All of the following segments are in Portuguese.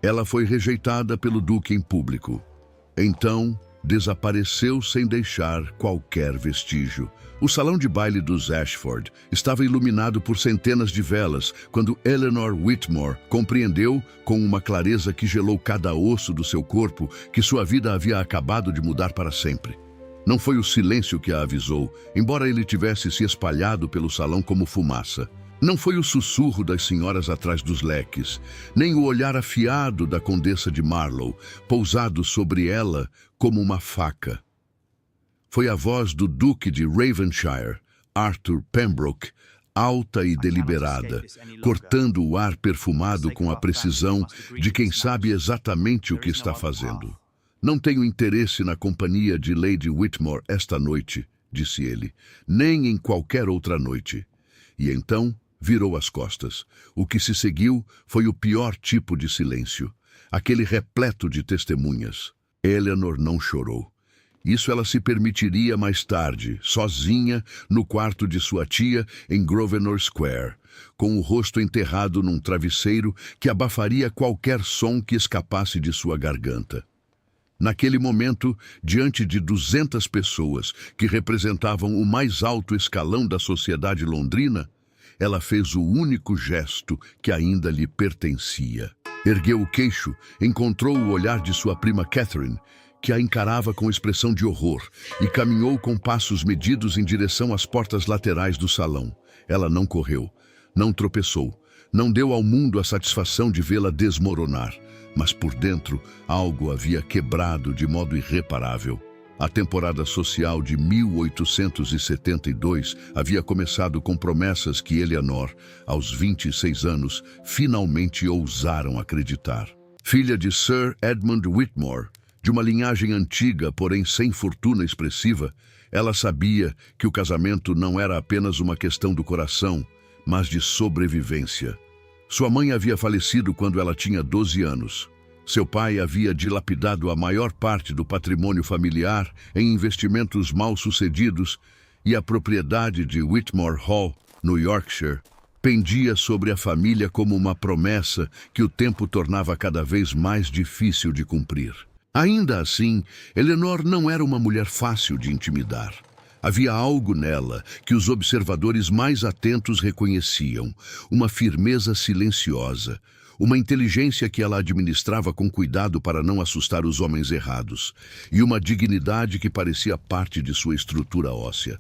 Ela foi rejeitada pelo Duque em público. Então, desapareceu sem deixar qualquer vestígio. O salão de baile dos Ashford estava iluminado por centenas de velas quando Eleanor Whitmore compreendeu, com uma clareza que gelou cada osso do seu corpo, que sua vida havia acabado de mudar para sempre. Não foi o silêncio que a avisou, embora ele tivesse se espalhado pelo salão como fumaça. Não foi o sussurro das senhoras atrás dos leques, nem o olhar afiado da condessa de Marlow, pousado sobre ela como uma faca. Foi a voz do Duque de Ravenshire, Arthur Pembroke, alta e deliberada, cortando o ar perfumado com a precisão de quem sabe exatamente o que está fazendo. Não tenho interesse na companhia de Lady Whitmore esta noite, disse ele, nem em qualquer outra noite. E então virou as costas. O que se seguiu foi o pior tipo de silêncio, aquele repleto de testemunhas. Eleanor não chorou. Isso ela se permitiria mais tarde, sozinha, no quarto de sua tia, em Grosvenor Square, com o rosto enterrado num travesseiro que abafaria qualquer som que escapasse de sua garganta. Naquele momento, diante de 200 pessoas que representavam o mais alto escalão da sociedade londrina, ela fez o único gesto que ainda lhe pertencia. Ergueu o queixo, encontrou o olhar de sua prima Catherine, que a encarava com expressão de horror, e caminhou com passos medidos em direção às portas laterais do salão. Ela não correu, não tropeçou, não deu ao mundo a satisfação de vê-la desmoronar, mas por dentro algo havia quebrado de modo irreparável. A temporada social de 1872 havia começado com promessas que Eleanor, aos 26 anos, finalmente ousaram acreditar. Filha de Sir Edmund Whitmore, de uma linhagem antiga, porém sem fortuna expressiva, ela sabia que o casamento não era apenas uma questão do coração, mas de sobrevivência. Sua mãe havia falecido quando ela tinha 12 anos. Seu pai havia dilapidado a maior parte do patrimônio familiar em investimentos mal-sucedidos e a propriedade de Whitmore Hall, no Yorkshire, pendia sobre a família como uma promessa que o tempo tornava cada vez mais difícil de cumprir. Ainda assim, Eleanor não era uma mulher fácil de intimidar. Havia algo nela que os observadores mais atentos reconheciam, uma firmeza silenciosa, uma inteligência que ela administrava com cuidado para não assustar os homens errados, e uma dignidade que parecia parte de sua estrutura óssea.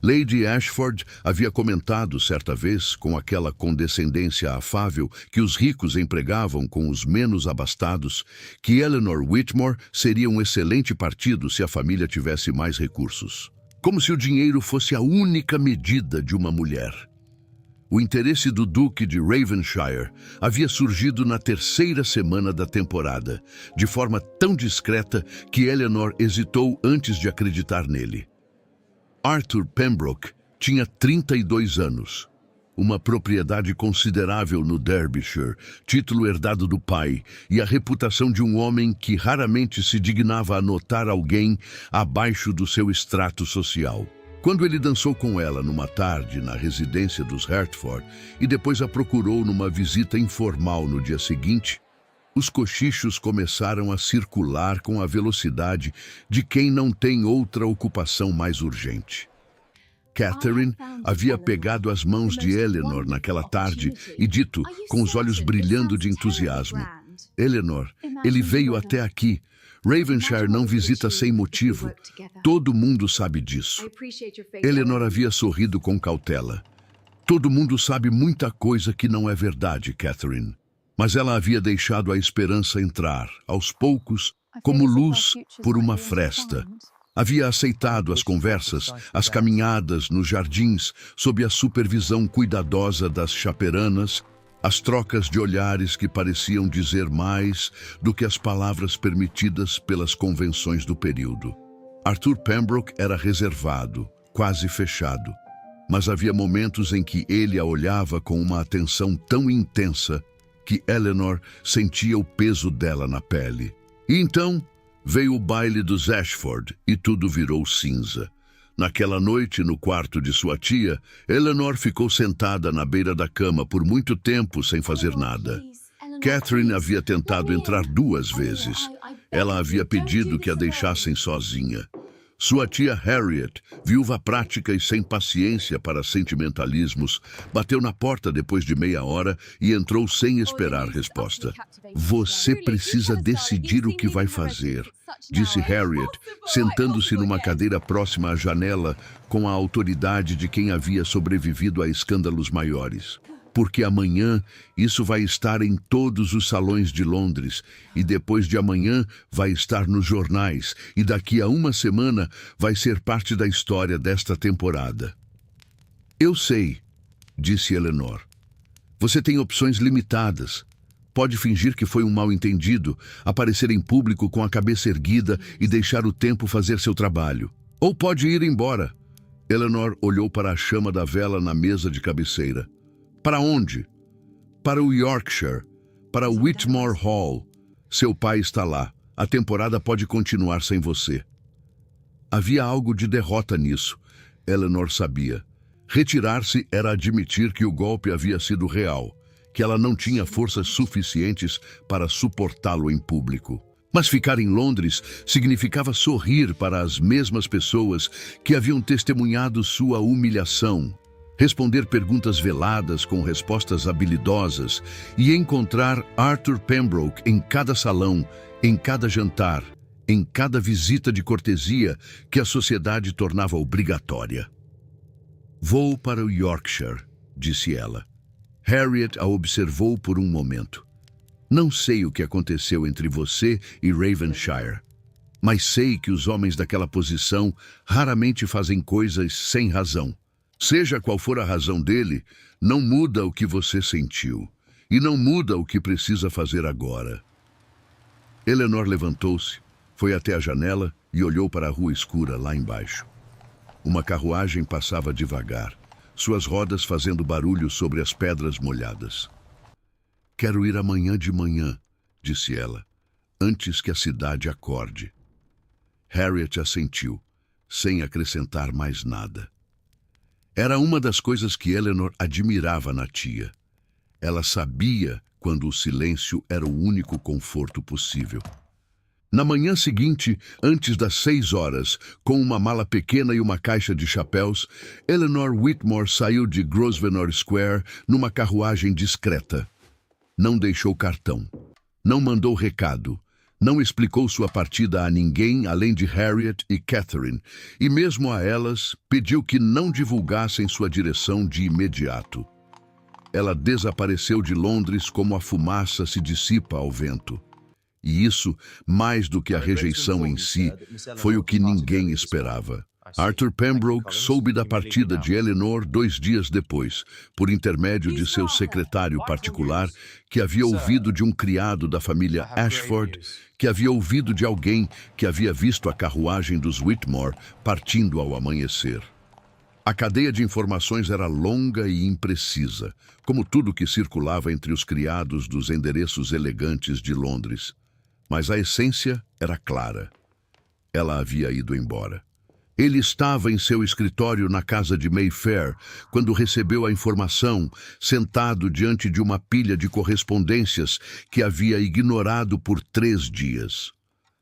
Lady Ashford havia comentado certa vez, com aquela condescendência afável que os ricos empregavam com os menos abastados, que Eleanor Whitmore seria um excelente partido se a família tivesse mais recursos. Como se o dinheiro fosse a única medida de uma mulher. O interesse do Duque de Ravenshire havia surgido na terceira semana da temporada, de forma tão discreta que Eleanor hesitou antes de acreditar nele. Arthur Pembroke tinha 32 anos, uma propriedade considerável no Derbyshire, título herdado do pai, e a reputação de um homem que raramente se dignava a notar alguém abaixo do seu extrato social. Quando ele dançou com ela numa tarde na residência dos Hertford e depois a procurou numa visita informal no dia seguinte, os cochichos começaram a circular com a velocidade de quem não tem outra ocupação mais urgente. Catherine havia pegado as mãos de Eleanor naquela tarde e dito, com os olhos brilhando de entusiasmo: "Eleanor, ele veio até aqui. Ravenshire não visita sem motivo. Todo mundo sabe disso." Eleanor havia sorrido com cautela. "Todo mundo sabe muita coisa que não é verdade, Catherine." Mas ela havia deixado a esperança entrar, aos poucos, como luz por uma fresta. Havia aceitado as conversas, as caminhadas nos jardins, sob a supervisão cuidadosa das chaperanas, as trocas de olhares que pareciam dizer mais do que as palavras permitidas pelas convenções do período. Arthur Pembroke era reservado, quase fechado, mas havia momentos em que ele a olhava com uma atenção tão intensa que Eleanor sentia o peso dela na pele. E então veio o baile dos Ashford e tudo virou cinza. Naquela noite, no quarto de sua tia, Eleanor ficou sentada na beira da cama por muito tempo sem fazer nada. Catherine havia tentado entrar 2 vezes. Ela havia pedido que a deixassem sozinha. Sua tia Harriet, viúva prática e sem paciência para sentimentalismos, bateu na porta depois de meia hora e entrou sem esperar resposta. Você precisa decidir o que vai fazer, disse Harriet, sentando-se numa cadeira próxima à janela com a autoridade de quem havia sobrevivido a escândalos maiores. Porque amanhã isso vai estar em todos os salões de Londres, e depois de amanhã vai estar nos jornais, e daqui a 1 semana vai ser parte da história desta temporada. Eu sei, disse Eleanor. Você tem opções limitadas. Pode fingir que foi um mal-entendido, aparecer em público com a cabeça erguida e deixar o tempo fazer seu trabalho. Ou pode ir embora. Eleanor olhou para a chama da vela na mesa de cabeceira. Para onde? Para o Yorkshire, para o Whitmore Hall. Seu pai está lá. A temporada pode continuar sem você. Havia algo de derrota nisso. Eleanor sabia. Retirar-se era admitir que o golpe havia sido real, que ela não tinha forças suficientes para suportá-lo em público. Mas ficar em Londres significava sorrir para as mesmas pessoas que haviam testemunhado sua humilhação, responder perguntas veladas com respostas habilidosas e encontrar Arthur Pembroke em cada salão, em cada jantar, em cada visita de cortesia que a sociedade tornava obrigatória. Vou para o Yorkshire, disse ela. Harriet a observou por um momento. Não sei o que aconteceu entre você e Ravenshire, mas sei que os homens daquela posição raramente fazem coisas sem razão. Seja qual for a razão dele, não muda o que você sentiu, e não muda o que precisa fazer agora. Eleanor levantou-se, foi até a janela e olhou para a rua escura lá embaixo. Uma carruagem passava devagar, suas rodas fazendo barulho sobre as pedras molhadas. Quero ir amanhã de manhã, disse ela, antes que a cidade acorde. Harriet assentiu, sem acrescentar mais nada. Era uma das coisas que Eleanor admirava na tia. Ela sabia quando o silêncio era o único conforto possível. Na manhã seguinte, antes das 6 horas, com uma mala pequena e uma caixa de chapéus, Eleanor Whitmore saiu de Grosvenor Square numa carruagem discreta. Não deixou cartão, não mandou recado, não explicou sua partida a ninguém além de Harriet e Catherine, e mesmo a elas pediu que não divulgassem sua direção de imediato. Ela desapareceu de Londres como a fumaça se dissipa ao vento. E isso, mais do que a rejeição em si, foi o que ninguém esperava. Arthur Pembroke soube da partida de Eleanor 2 dias depois, por intermédio de seu secretário particular, que havia ouvido de um criado da família Ashford, que havia ouvido de alguém que havia visto a carruagem dos Whitmore partindo ao amanhecer. A cadeia de informações era longa e imprecisa, como tudo que circulava entre os criados dos endereços elegantes de Londres. Mas a essência era clara. Ela havia ido embora. Ele estava em seu escritório na casa de Mayfair, quando recebeu a informação, sentado diante de uma pilha de correspondências que havia ignorado por 3 dias.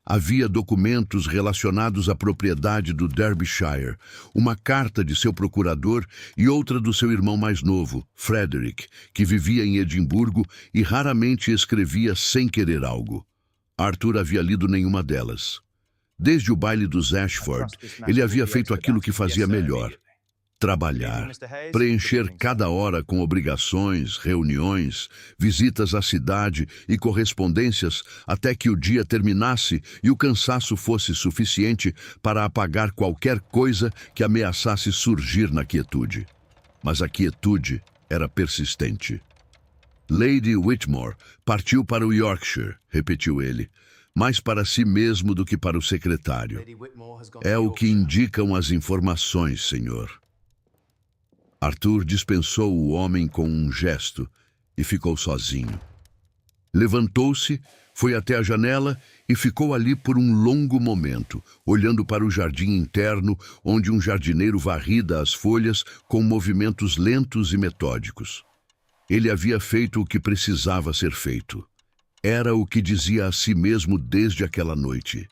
Havia documentos relacionados à propriedade do Derbyshire, uma carta de seu procurador e outra do seu irmão mais novo, Frederick, que vivia em Edimburgo e raramente escrevia sem querer algo. Arthur havia lido nenhuma delas. Desde o baile dos Ashford, ele havia feito aquilo que fazia melhor: trabalhar, preencher cada hora com obrigações, reuniões, visitas à cidade e correspondências até que o dia terminasse e o cansaço fosse suficiente para apagar qualquer coisa que ameaçasse surgir na quietude. Mas a quietude era persistente. Lady Whitmore partiu para o Yorkshire, repetiu ele, mais para si mesmo do que para o secretário. É o que indicam as informações, senhor. Arthur dispensou o homem com um gesto e ficou sozinho. Levantou-se, foi até a janela e ficou ali por um longo momento, olhando para o jardim interno, onde um jardineiro varrida as folhas com movimentos lentos e metódicos. Ele havia feito o que precisava ser feito. Era o que dizia a si mesmo desde aquela noite.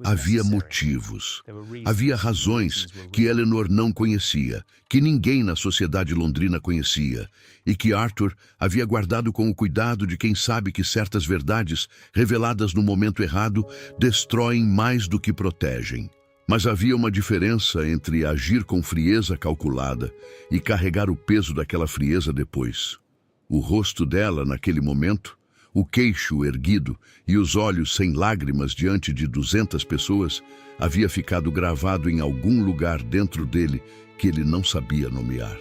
Havia motivos. Havia razões que Eleanor não conhecia, que ninguém na sociedade londrina conhecia, e que Arthur havia guardado com o cuidado de quem sabe que certas verdades, reveladas no momento errado, destroem mais do que protegem. Mas havia uma diferença entre agir com frieza calculada e carregar o peso daquela frieza depois. O rosto dela, naquele momento, o queixo erguido e os olhos sem lágrimas diante de 200 pessoas, havia ficado gravado em algum lugar dentro dele que ele não sabia nomear.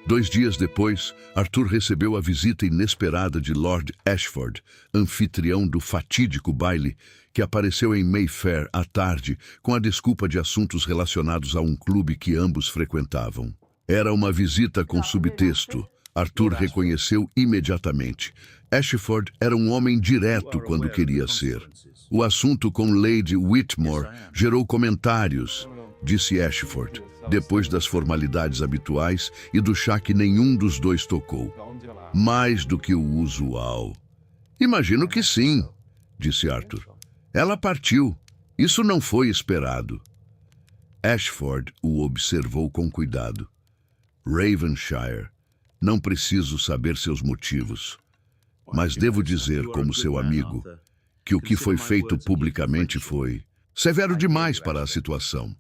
2 dias depois, Arthur recebeu a visita inesperada de Lord Ashford, anfitrião do fatídico baile, que apareceu em Mayfair à tarde com a desculpa de assuntos relacionados a um clube que ambos frequentavam. Era uma visita com subtexto. Arthur reconheceu imediatamente. Ashford era um homem direto quando queria ser. O assunto com Lady Whitmore gerou comentários, disse Ashford, depois das formalidades habituais e do chá que nenhum dos dois tocou. Mais do que o usual. Imagino que sim, disse Arthur. Ela partiu. Isso não foi esperado. Ashford o observou com cuidado. Ravenshire. Não preciso saber seus motivos. Mas devo dizer, como seu amigo, que o que foi feito publicamente foi severo demais para a situação.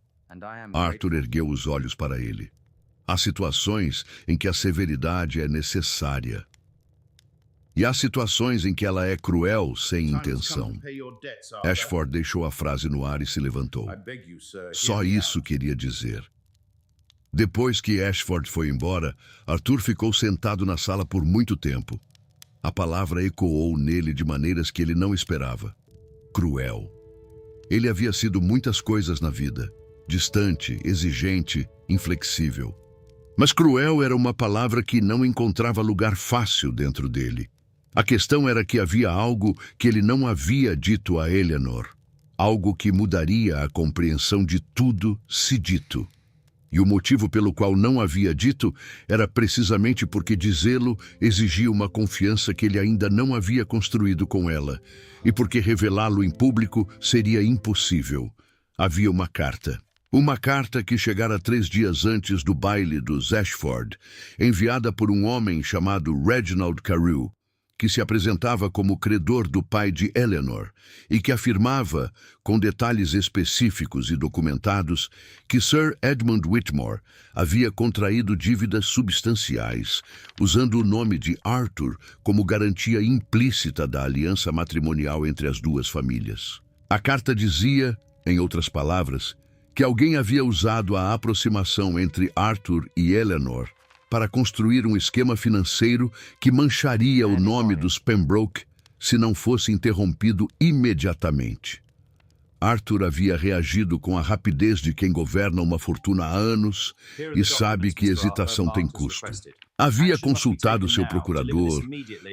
Arthur ergueu os olhos para ele. Há situações em que a severidade é necessária. E há situações em que ela é cruel sem intenção. Ashford deixou a frase no ar e se levantou. Só isso queria dizer. Depois que Ashford foi embora, Arthur ficou sentado na sala por muito tempo. A palavra ecoou nele de maneiras que ele não esperava. Cruel. Ele havia sido muitas coisas na vida. Distante, exigente, inflexível. Mas cruel era uma palavra que não encontrava lugar fácil dentro dele. A questão era que havia algo que ele não havia dito a Eleanor. Algo que mudaria a compreensão de tudo se dito. E o motivo pelo qual não havia dito era precisamente porque dizê-lo exigia uma confiança que ele ainda não havia construído com ela, e porque revelá-lo em público seria impossível. Havia uma carta. Uma carta que chegara 3 dias antes do baile dos Ashford, enviada por um homem chamado Reginald Carew, que se apresentava como credor do pai de Eleanor e que afirmava, com detalhes específicos e documentados, que Sir Edmund Whitmore havia contraído dívidas substanciais, usando o nome de Arthur como garantia implícita da aliança matrimonial entre as duas famílias. A carta dizia, em outras palavras, que alguém havia usado a aproximação entre Arthur e Eleanor para construir um esquema financeiro que mancharia o nome dos Pembroke se não fosse interrompido imediatamente. Arthur havia reagido com a rapidez de quem governa uma fortuna há anos e sabe que hesitação tem custo. Havia consultado seu procurador,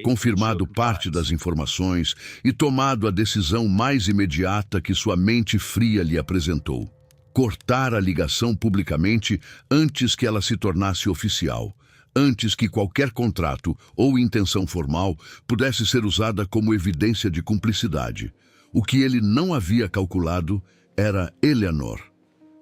confirmado parte das informações e tomado a decisão mais imediata que sua mente fria lhe apresentou. Cortar a ligação publicamente antes que ela se tornasse oficial, antes que qualquer contrato ou intenção formal pudesse ser usada como evidência de cumplicidade. O que ele não havia calculado era Eleanor.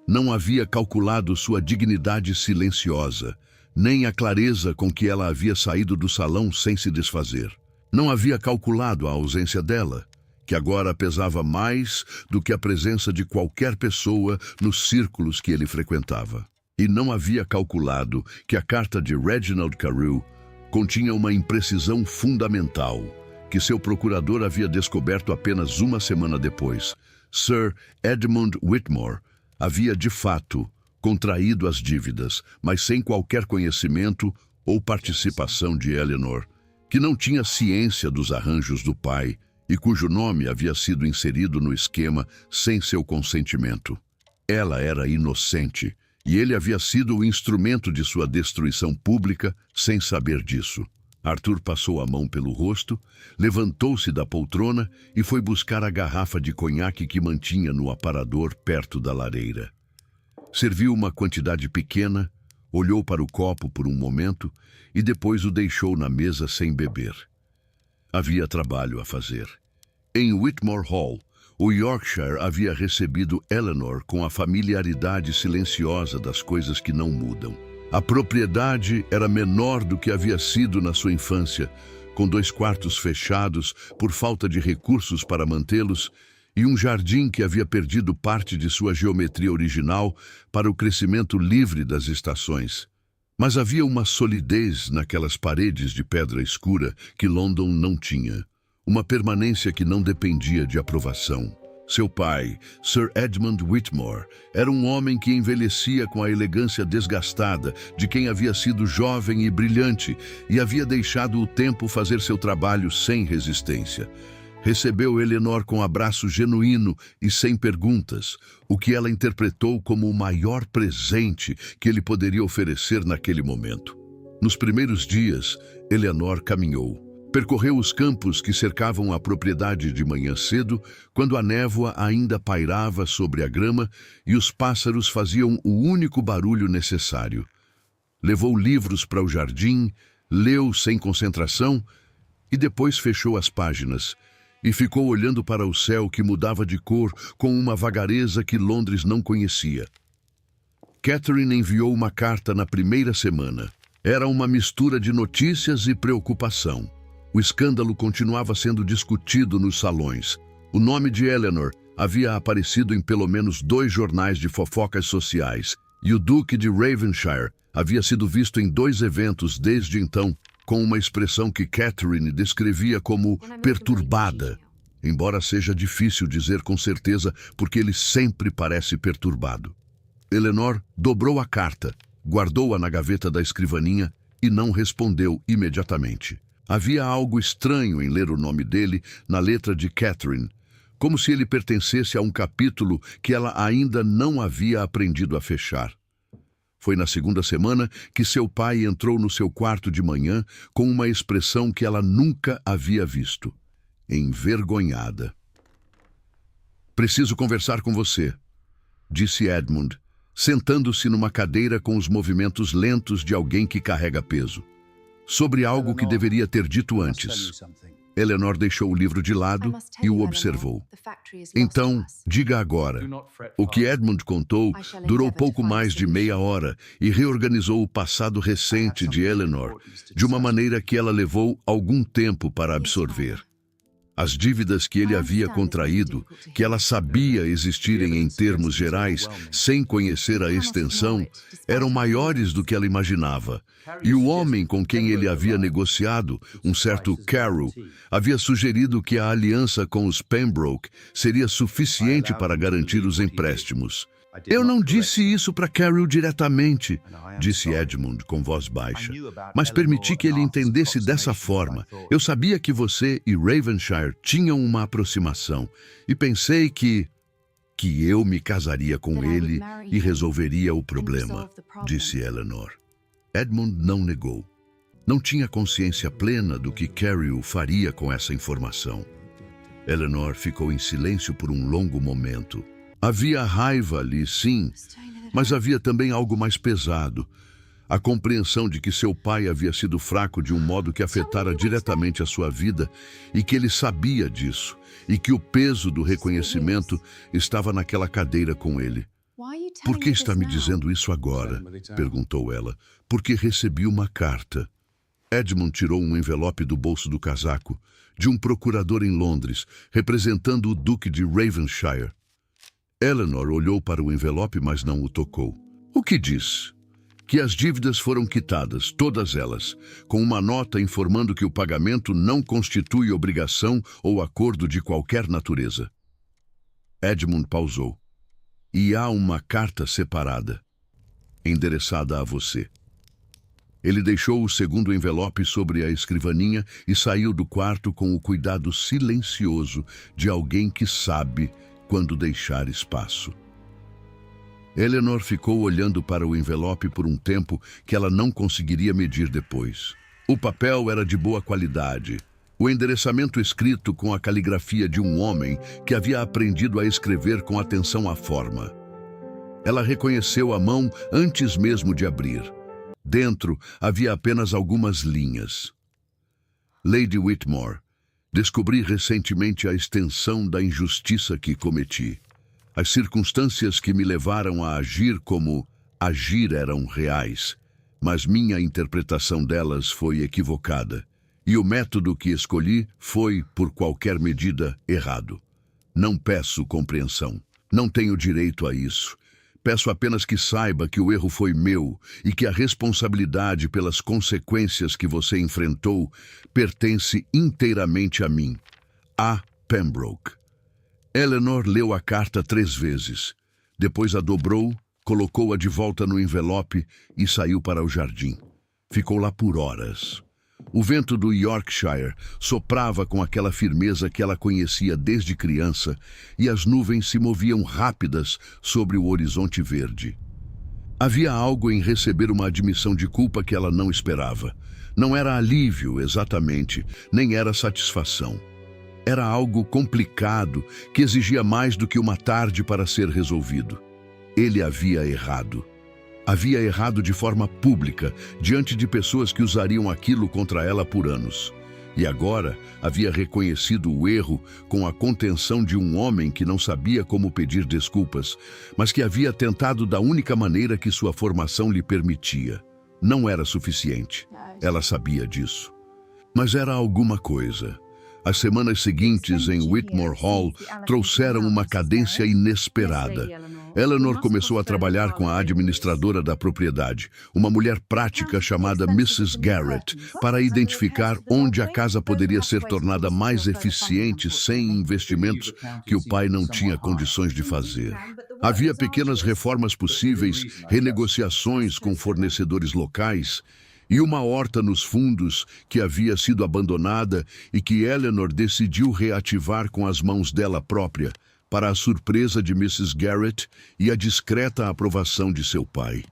Não havia calculado sua dignidade silenciosa, nem a clareza com que ela havia saído do salão sem se desfazer. Não havia calculado a ausência dela, que agora pesava mais do que a presença de qualquer pessoa nos círculos que ele frequentava. E não havia calculado que a carta de Reginald Carew continha uma imprecisão fundamental, que seu procurador havia descoberto apenas uma semana depois. Sir Edmund Whitmore havia, de fato, contraído as dívidas, mas sem qualquer conhecimento ou participação de Eleanor, que não tinha ciência dos arranjos do pai, e cujo nome havia sido inserido no esquema sem seu consentimento. Ela era inocente, e ele havia sido o instrumento de sua destruição pública sem saber disso. Arthur passou a mão pelo rosto, levantou-se da poltrona e foi buscar a garrafa de conhaque que mantinha no aparador perto da lareira. Serviu uma quantidade pequena, olhou para o copo por um momento e depois o deixou na mesa sem beber. Havia trabalho a fazer. Em Whitmore Hall, o Yorkshire havia recebido Eleanor com a familiaridade silenciosa das coisas que não mudam. A propriedade era menor do que havia sido na sua infância, com 2 quartos fechados por falta de recursos para mantê-los e um jardim que havia perdido parte de sua geometria original para o crescimento livre das estações. Mas havia uma solidez naquelas paredes de pedra escura que London não tinha, uma permanência que não dependia de aprovação. Seu pai, Sir Edmund Whitmore, era um homem que envelhecia com a elegância desgastada de quem havia sido jovem e brilhante e havia deixado o tempo fazer seu trabalho sem resistência. Recebeu Eleanor com abraço genuíno e sem perguntas, o que ela interpretou como o maior presente que ele poderia oferecer naquele momento. Nos primeiros dias, Eleanor caminhou. Percorreu os campos que cercavam a propriedade de manhã cedo, quando a névoa ainda pairava sobre a grama e os pássaros faziam o único barulho necessário. Levou livros para o jardim, leu sem concentração e depois fechou as páginas e ficou olhando para o céu que mudava de cor com uma vagareza que Londres não conhecia. Catherine enviou uma carta na primeira semana. Era uma mistura de notícias e preocupação. O escândalo continuava sendo discutido nos salões. O nome de Eleanor havia aparecido em pelo menos 2 jornais de fofocas sociais, e o Duque de Ravenshire havia sido visto em 2 eventos desde então, com uma expressão que Catherine descrevia como perturbada, embora seja difícil dizer com certeza porque ele sempre parece perturbado. Eleanor dobrou a carta, guardou-a na gaveta da escrivaninha e não respondeu imediatamente. Havia algo estranho em ler o nome dele na letra de Catherine, como se ele pertencesse a um capítulo que ela ainda não havia aprendido a fechar. Foi na segunda semana que seu pai entrou no seu quarto de manhã com uma expressão que ela nunca havia visto: envergonhada. "Preciso conversar com você", disse Edmund, sentando-se numa cadeira com os movimentos lentos de alguém que carrega peso. Sobre algo que deveria ter dito antes. Eleanor deixou o livro de lado e o observou. "Então, diga agora." O que Edmund contou durou pouco mais de meia hora e reorganizou o passado recente de Eleanor de uma maneira que ela levou algum tempo para absorver. As dívidas que ele havia contraído, que ela sabia existirem em termos gerais, sem conhecer a extensão, eram maiores do que ela imaginava. E o homem com quem ele havia negociado, um certo Carew, havia sugerido que a aliança com os Pembroke seria suficiente para garantir os empréstimos. "Eu não disse isso para Carew diretamente", disse Edmund com voz baixa, "mas permiti que ele entendesse dessa forma. Eu sabia que você e Ravenshire tinham uma aproximação e pensei que eu me casaria com ele e resolveria o problema", disse Eleanor. Edmund não negou. Não tinha consciência plena do que Carew faria com essa informação. Eleanor ficou em silêncio por um longo momento. Havia raiva ali, sim, mas havia também algo mais pesado. A compreensão de que seu pai havia sido fraco de um modo que afetara diretamente a sua vida e que ele sabia disso, e que o peso do reconhecimento estava naquela cadeira com ele. "Por que está me dizendo isso agora?", perguntou ela. "Porque recebi uma carta." Edmund tirou um envelope do bolso do casaco, de um procurador em Londres, representando o Duque de Ravenshire. Eleanor olhou para o envelope, mas não o tocou. "O que diz?" "Que as dívidas foram quitadas, todas elas, com uma nota informando que o pagamento não constitui obrigação ou acordo de qualquer natureza." Edmund pausou. "E há uma carta separada, endereçada a você." Ele deixou o segundo envelope sobre a escrivaninha e saiu do quarto com o cuidado silencioso de alguém que sabe quando deixar espaço. Eleanor ficou olhando para o envelope por um tempo que ela não conseguiria medir depois. O papel era de boa qualidade. O endereçamento escrito com a caligrafia de um homem que havia aprendido a escrever com atenção à forma. Ela reconheceu a mão antes mesmo de abrir. Dentro havia apenas algumas linhas. "Lady Whitmore, Descobri recentemente a extensão da injustiça que cometi. As circunstâncias que me levaram a agir como agir eram reais, mas minha interpretação delas foi equivocada. E o método que escolhi foi, por qualquer medida, errado. Não peço compreensão. Não tenho direito a isso. Peço apenas que saiba que o erro foi meu e que a responsabilidade pelas consequências que você enfrentou pertence inteiramente a mim. A. Pembroke. Eleanor leu a carta 3 vezes. Depois a dobrou, colocou-a de volta no envelope e saiu para o jardim. Ficou lá por horas. O vento do Yorkshire soprava com aquela firmeza que ela conhecia desde criança e as nuvens se moviam rápidas sobre o horizonte verde. Havia algo em receber uma admissão de culpa que ela não esperava. Não era alívio, exatamente, nem era satisfação. Era algo complicado que exigia mais do que uma tarde para ser resolvido. Ele havia errado. Havia errado de forma pública, diante de pessoas que usariam aquilo contra ela por anos. E agora havia reconhecido o erro com a contenção de um homem que não sabia como pedir desculpas, mas que havia tentado da única maneira que sua formação lhe permitia. Não era suficiente. Ela sabia disso. Mas era alguma coisa. As semanas seguintes em Whitmore Hall trouxeram uma cadência inesperada. Eleanor começou a trabalhar com a administradora da propriedade, uma mulher prática chamada Mrs. Garrett, para identificar onde a casa poderia ser tornada mais eficiente sem investimentos que o pai não tinha condições de fazer. Havia pequenas reformas possíveis, renegociações com fornecedores locais e uma horta nos fundos que havia sido abandonada e que Eleanor decidiu reativar com as mãos dela própria, para a surpresa de Mrs. Garrett e a discreta aprovação de seu pai.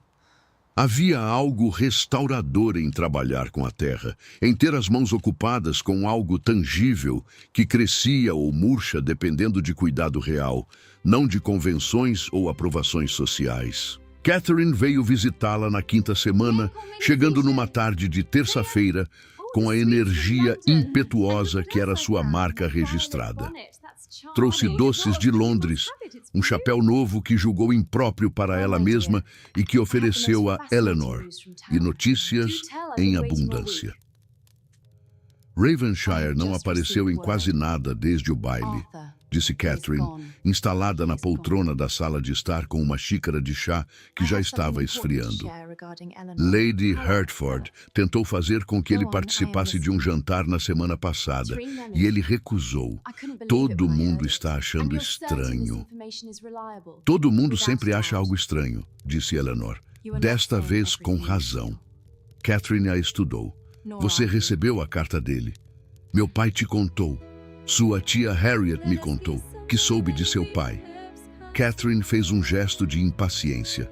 Havia algo restaurador em trabalhar com a terra, em ter as mãos ocupadas com algo tangível que crescia ou murcha dependendo de cuidado real, não de convenções ou aprovações sociais. Catherine veio visitá-la na 5ª semana, chegando numa tarde de terça-feira, com a energia impetuosa que era sua marca registrada. Trouxe doces de Londres, um chapéu novo que julgou impróprio para ela mesma e que ofereceu a Eleanor, e notícias em abundância. Ravenshire não apareceu em quase nada desde o baile, disse Catherine, instalada na poltrona da sala de estar com uma xícara de chá que já estava esfriando. Lady Hertford tentou fazer com que ele participasse de um jantar na semana passada, e ele recusou. Todo mundo está achando estranho. Todo mundo sempre acha algo estranho, disse Eleanor, desta vez com razão. Catherine a estudou. Você recebeu a carta dele. Meu pai te contou. Sua tia Harriet me contou que soube de seu pai. Catherine fez um gesto de impaciência.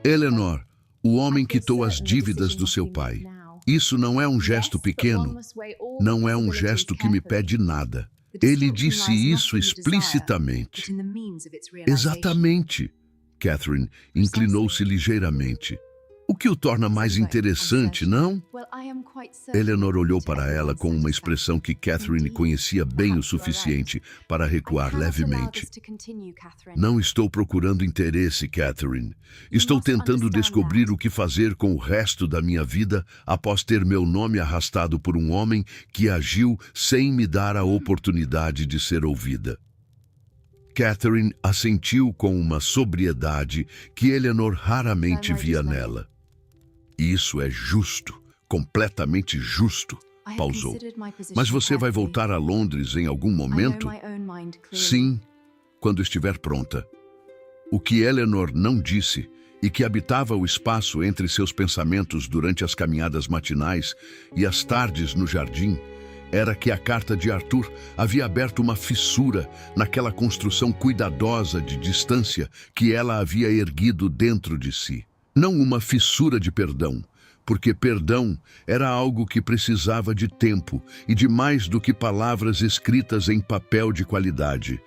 Eleanor, o homem quitou as dívidas do seu pai. Isso não é um gesto pequeno. Não é um gesto que me pede nada. Ele disse isso explicitamente. Exatamente. Catherine inclinou-se ligeiramente. O que o torna mais interessante, não? Eleanor olhou para ela com uma expressão que Catherine conhecia bem o suficiente para recuar levemente. Não estou procurando interesse, Catherine. Estou tentando descobrir o que fazer com o resto da minha vida após ter meu nome arrastado por um homem que agiu sem me dar a oportunidade de ser ouvida. Catherine assentiu com uma sobriedade que Eleanor raramente via nela. Isso é justo, completamente justo, pausou. Mas você vai voltar a Londres em algum momento? Sim, quando estiver pronta. O que Eleanor não disse e que habitava o espaço entre seus pensamentos durante as caminhadas matinais e as tardes no jardim era que a carta de Arthur havia aberto uma fissura naquela construção cuidadosa de distância que ela havia erguido dentro de si. Não uma fissura de perdão, porque perdão era algo que precisava de tempo e de mais do que palavras escritas em papel de qualidade,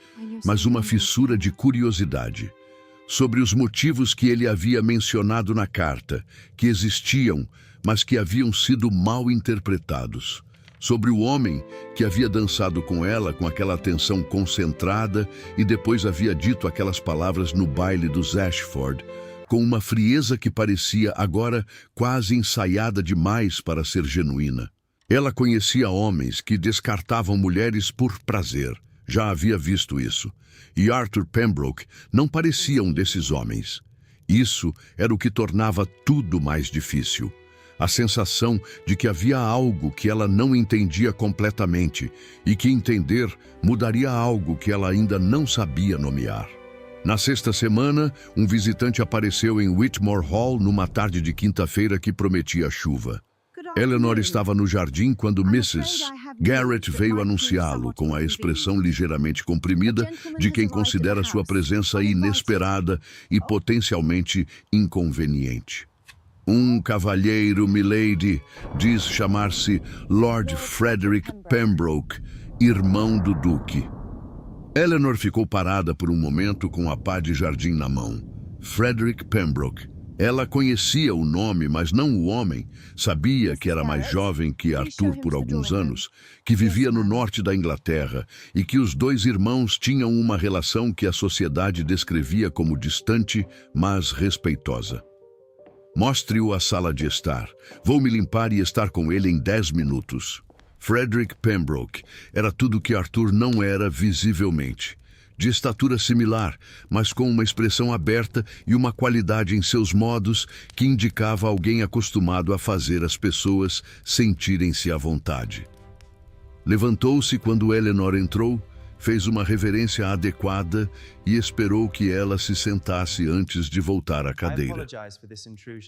mas uma fissura de curiosidade sobre os motivos que ele havia mencionado na carta, que existiam, mas que haviam sido mal interpretados. sobre o homem que havia dançado com ela com aquela atenção concentrada e depois havia dito aquelas palavras no baile dos Ashford, com uma frieza que parecia agora quase ensaiada demais para ser genuína. Ela conhecia homens que descartavam mulheres por prazer. Já havia visto isso. E Arthur Pembroke não parecia um desses homens. Isso era o que tornava tudo mais difícil. A sensação de que havia algo que ela não entendia completamente e que entender mudaria algo que ela ainda não sabia nomear. Na sexta semana, um visitante apareceu em Whitmore Hall numa tarde de quinta-feira que prometia chuva. Eleanor estava no jardim quando Mrs. Garrett veio anunciá-lo com a expressão ligeiramente comprimida de quem considera sua presença inesperada e potencialmente inconveniente. Um cavalheiro, milady, diz chamar-se Lord Frederick Pembroke, irmão do duque. Eleanor ficou parada por um momento com a pá de jardim na mão. Frederick Pembroke. Ela conhecia o nome, mas não o homem. Sabia que era mais jovem que Arthur por alguns anos, que vivia no norte da Inglaterra e que os dois irmãos tinham uma relação que a sociedade descrevia como distante, mas respeitosa. Mostre-o à sala de estar. Vou me limpar e estar com ele em 10 minutos. Frederick Pembroke era tudo o que Arthur não era visivelmente. De estatura similar, mas com uma expressão aberta e uma qualidade em seus modos que indicava alguém acostumado a fazer as pessoas sentirem-se à vontade. Levantou-se quando Eleanor entrou, fez uma reverência adequada e esperou que ela se sentasse antes de voltar à cadeira.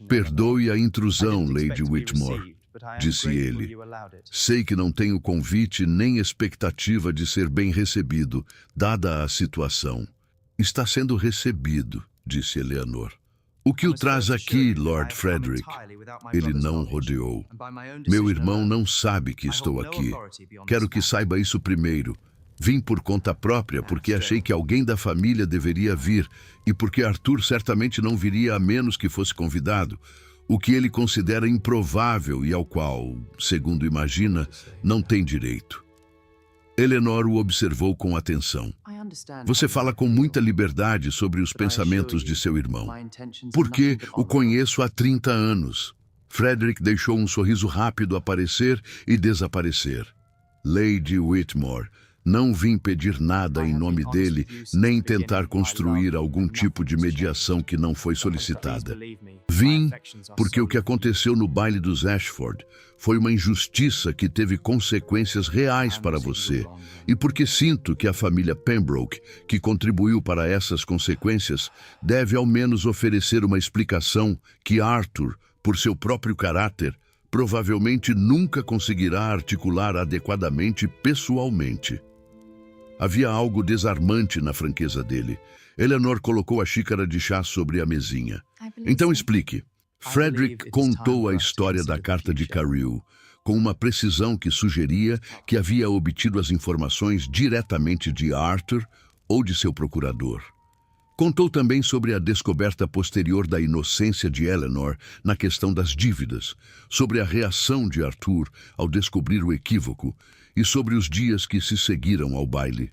Perdoe a intrusão, Lady Whitmore, disse ele. Sei que não tenho convite nem expectativa de ser bem recebido, dada a situação. Está sendo recebido, disse Eleanor. O que o traz aqui, Lord Frederick? Ele não rodeou. Meu irmão não sabe que estou aqui. Quero que saiba isso primeiro. Vim por conta própria porque achei que alguém da família deveria vir e porque Arthur certamente não viria a menos que fosse convidado, o que ele considera improvável e ao qual, segundo imagina, não tem direito. Eleanor o observou com atenção. Você fala com muita liberdade sobre os pensamentos de seu irmão. Porque o conheço há 30 anos. Frederick deixou um sorriso rápido aparecer e desaparecer. Lady Whitmore, não vim pedir nada em nome dele, nem tentar construir algum tipo de mediação que não foi solicitada. Vim porque o que aconteceu no baile dos Ashford foi uma injustiça que teve consequências reais para você, e porque sinto que a família Pembroke, que contribuiu para essas consequências, deve ao menos oferecer uma explicação que Arthur, por seu próprio caráter, provavelmente nunca conseguirá articular adequadamente pessoalmente. Havia algo desarmante na franqueza dele. Eleanor colocou a xícara de chá sobre a mesinha. Então explique. Frederick contou a história da carta de Carew, com uma precisão que sugeria que havia obtido as informações diretamente de Arthur ou de seu procurador. Contou também sobre a descoberta posterior da inocência de Eleanor na questão das dívidas, sobre a reação de Arthur ao descobrir o equívoco e sobre os dias que se seguiram ao baile.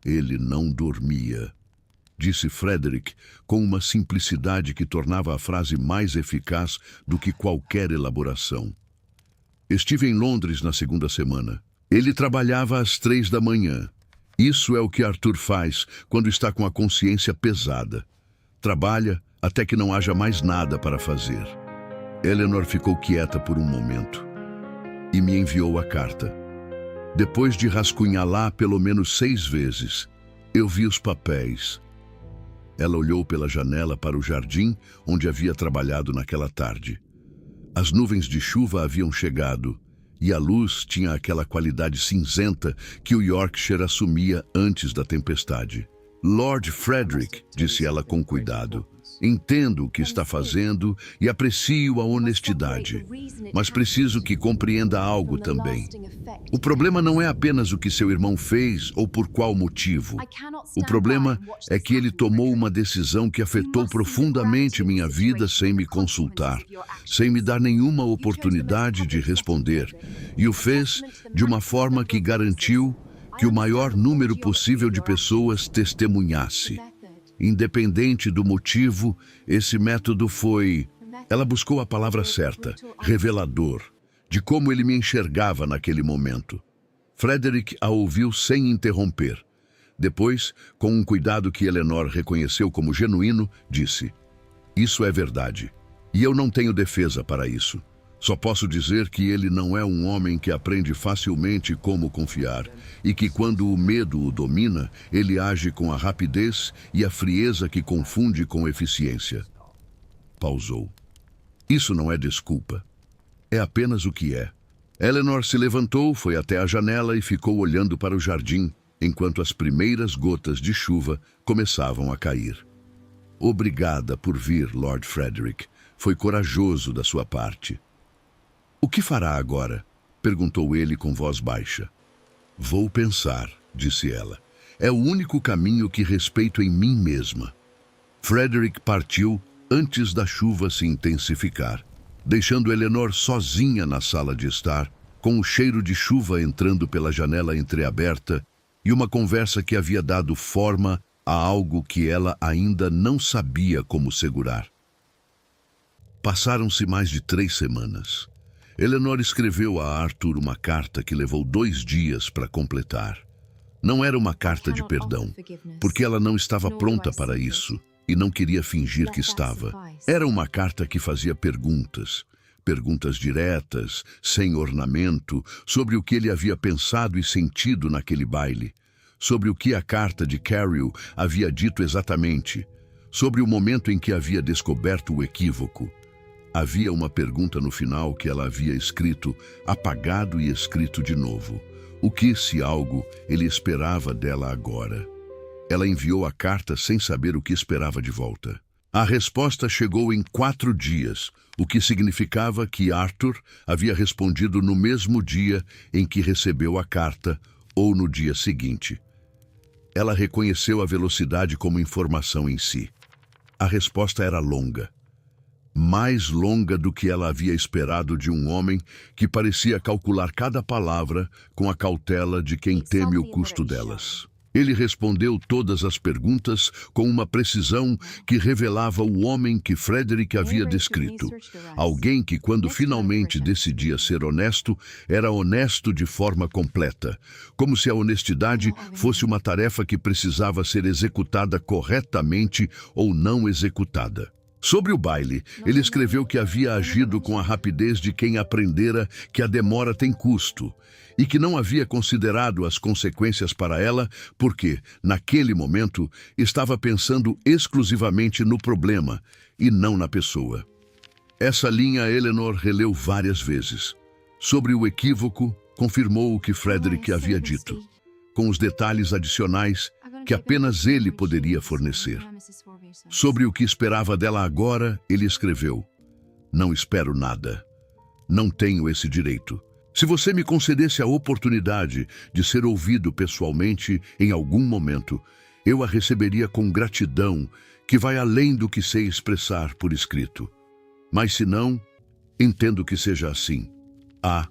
Ele não dormia, disse Frederick com uma simplicidade que tornava a frase mais eficaz do que qualquer elaboração. Estive em Londres na segunda semana. Ele trabalhava às 3 da manhã. Isso é o que Arthur faz quando está com a consciência pesada. Trabalha até que não haja mais nada para fazer. Eleanor ficou quieta por um momento e me enviou a carta. Depois de rascunhá-la pelo menos 6 vezes, eu vi os papéis. Ela olhou pela janela para o jardim onde havia trabalhado naquela tarde. As nuvens de chuva haviam chegado e a luz tinha aquela qualidade cinzenta que o Yorkshire assumia antes da tempestade. Lord Frederick, disse ela com cuidado, Entendo o que está fazendo e aprecio a honestidade, mas preciso que compreenda algo também. O problema não é apenas o que seu irmão fez ou por qual motivo. O problema é que ele tomou uma decisão que afetou profundamente minha vida sem me consultar, sem me dar nenhuma oportunidade de responder, e o fez de uma forma que garantiu que o maior número possível de pessoas testemunhasse. Independente do motivo, esse método foi... Ela buscou a palavra certa, revelador, de como ele me enxergava naquele momento. Frederick a ouviu sem interromper. Depois, com um cuidado que Eleanor reconheceu como genuíno, disse: "Isso é verdade, e eu não tenho defesa para isso. Só posso dizer que ele não é um homem que aprende facilmente como confiar, e que quando o medo o domina, ele age com a rapidez e a frieza que confunde com eficiência." Pausou. Isso não é desculpa. É apenas o que é. Eleanor se levantou, foi até a janela e ficou olhando para o jardim, enquanto as primeiras gotas de chuva começavam a cair. "Obrigada por vir, Lord Frederick. Foi corajoso da sua parte." "O que fará agora?" perguntou ele com voz baixa. "Vou pensar", disse ela. "É o único caminho que respeito em mim mesma." Frederick partiu antes da chuva se intensificar, deixando Eleanor sozinha na sala de estar, com o cheiro de chuva entrando pela janela entreaberta e uma conversa que havia dado forma a algo que ela ainda não sabia como segurar. Passaram-se mais de 3 semanas. Eleanor escreveu a Arthur uma carta que levou 2 dias para completar. Não era uma carta de perdão, porque ela não estava pronta para isso e não queria fingir que estava. Era uma carta que fazia perguntas diretas, sem ornamento, sobre o que ele havia pensado e sentido naquele baile, sobre o que a carta de Carol havia dito exatamente, sobre o momento em que havia descoberto o equívoco. Havia uma pergunta no final que ela havia escrito, apagado e escrito de novo. O que, se algo, ele esperava dela agora? Ela enviou a carta sem saber o que esperava de volta. A resposta chegou em 4 dias, o que significava que Arthur havia respondido no mesmo dia em que recebeu a carta, ou no dia seguinte. Ela reconheceu a velocidade como informação em si. A resposta era longa. Mais longa do que ela havia esperado de um homem que parecia calcular cada palavra com a cautela de quem teme o custo delas. Ele respondeu todas as perguntas com uma precisão que revelava o homem que Frederick havia descrito. Alguém que, quando finalmente decidia ser honesto, era honesto de forma completa, como se a honestidade fosse uma tarefa que precisava ser executada corretamente ou não executada. Sobre o baile, ele escreveu que havia agido com a rapidez de quem aprendera que a demora tem custo e que não havia considerado as consequências para ela porque, naquele momento, estava pensando exclusivamente no problema e não na pessoa. Essa linha Eleanor releu várias vezes. Sobre o equívoco, confirmou o que Frederick havia dito, com os detalhes adicionais que apenas ele poderia fornecer. Sobre o que esperava dela agora, ele escreveu: "Não espero nada. Não tenho esse direito. Se você me concedesse a oportunidade de ser ouvido pessoalmente em algum momento, eu a receberia com gratidão que vai além do que sei expressar por escrito. Mas se não, entendo que seja assim. A.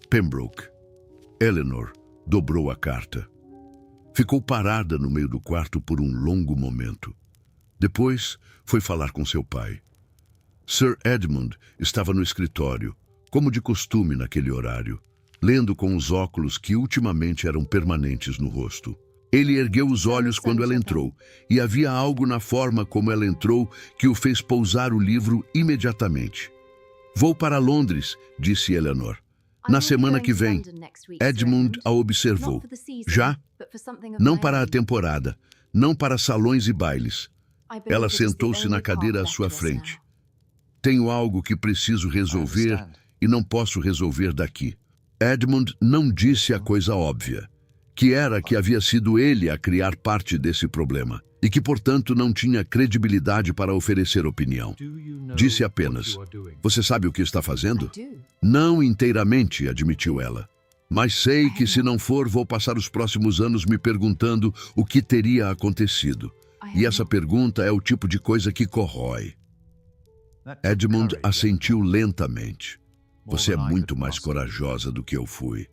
Pembroke." Eleanor dobrou a carta. Ficou parada no meio do quarto por um longo momento. Depois, foi falar com seu pai. Sir Edmund estava no escritório, como de costume naquele horário, lendo com os óculos que ultimamente eram permanentes no rosto. Ele ergueu os olhos quando ela entrou, e havia algo na forma como ela entrou que o fez pousar o livro imediatamente. "Vou para Londres", disse Eleanor. "Na semana que vem." Edmund a observou. "Já? Não para a temporada, não para salões e bailes." Ela sentou-se na cadeira à sua frente. "Tenho algo que preciso resolver e não posso resolver daqui." Edmund não disse a coisa óbvia, que era que havia sido ele a criar parte desse problema e que, portanto, não tinha credibilidade para oferecer opinião. Disse apenas: "Você sabe o que está fazendo?" "Não inteiramente", admitiu ela. "Mas sei que, se não for, vou passar os próximos anos me perguntando o que teria acontecido. E essa pergunta é o tipo de coisa que corrói." Edmund assentiu lentamente. "Você é muito mais corajosa do que eu fui."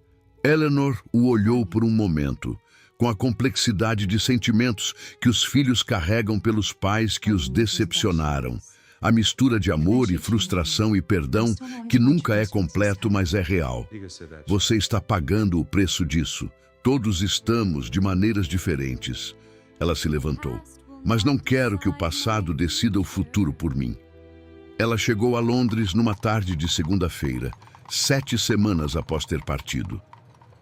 Eleanor o olhou por um momento, com a complexidade de sentimentos que os filhos carregam pelos pais que os decepcionaram. A mistura de amor e frustração e perdão, que nunca é completo, mas é real. "Você está pagando o preço disso. Todos estamos, de maneiras diferentes." Ela se levantou. "Mas não quero que o passado decida o futuro por mim." Ela chegou a Londres numa tarde de segunda-feira, 7 semanas após ter partido.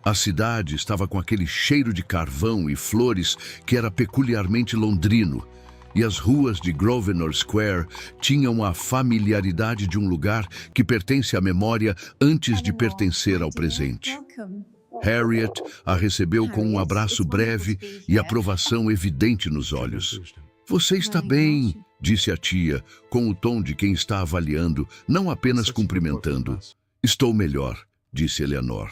A cidade estava com aquele cheiro de carvão e flores que era peculiarmente londrino, e as ruas de Grosvenor Square tinham a familiaridade de um lugar que pertence à memória antes de pertencer ao presente. Harriet a recebeu com um abraço breve e aprovação evidente nos olhos. "Você está bem", disse a tia, com o tom de quem está avaliando, não apenas cumprimentando. "Estou melhor", disse Eleanor.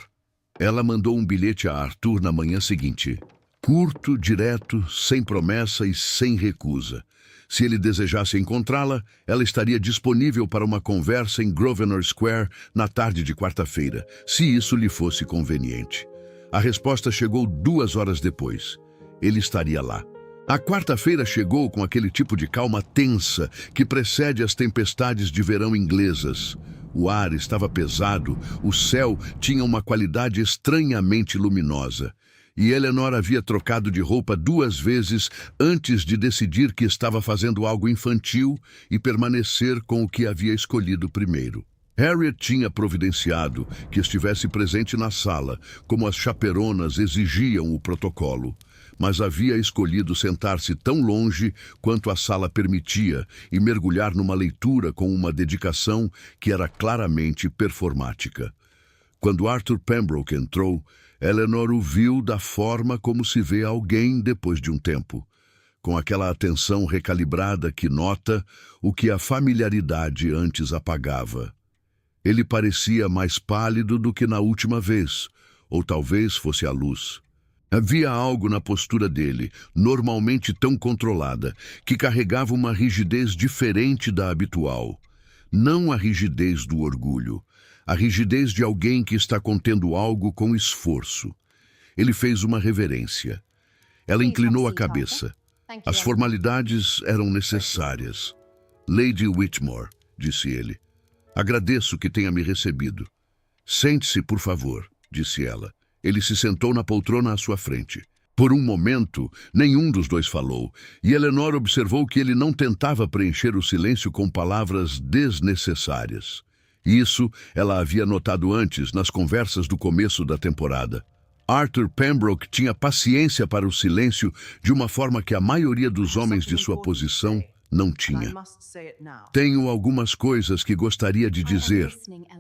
Ela mandou um bilhete a Arthur na manhã seguinte. Curto, direto, sem promessa e sem recusa. Se ele desejasse encontrá-la, ela estaria disponível para uma conversa em Grosvenor Square na tarde de quarta-feira, se isso lhe fosse conveniente. A resposta chegou 2 horas depois. Ele estaria lá. A quarta-feira chegou com aquele tipo de calma tensa que precede as tempestades de verão inglesas. O ar estava pesado, o céu tinha uma qualidade estranhamente luminosa. E Eleanor havia trocado de roupa 2 vezes antes de decidir que estava fazendo algo infantil e permanecer com o que havia escolhido primeiro. Harriet tinha providenciado que estivesse presente na sala, como as chaperonas exigiam o protocolo, mas havia escolhido sentar-se tão longe quanto a sala permitia e mergulhar numa leitura com uma dedicação que era claramente performática. Quando Arthur Pembroke entrou, Eleanor o viu da forma como se vê alguém depois de um tempo, com aquela atenção recalibrada que nota o que a familiaridade antes apagava. Ele parecia mais pálido do que na última vez, ou talvez fosse a luz. Havia algo na postura dele, normalmente tão controlada, que carregava uma rigidez diferente da habitual. Não a rigidez do orgulho, a rigidez de alguém que está contendo algo com esforço. Ele fez uma reverência. Ela inclinou a cabeça. As formalidades eram necessárias. "Lady Whitmore", disse ele. "Agradeço que tenha me recebido." "Sente-se, por favor", disse ela. Ele se sentou na poltrona à sua frente. Por um momento, nenhum dos dois falou, e Eleanor observou que ele não tentava preencher o silêncio com palavras desnecessárias. Isso ela havia notado antes nas conversas do começo da temporada. Arthur Pembroke tinha paciência para o silêncio de uma forma que a maioria dos homens de sua posição não tinha. "Tenho algumas coisas que gostaria de dizer",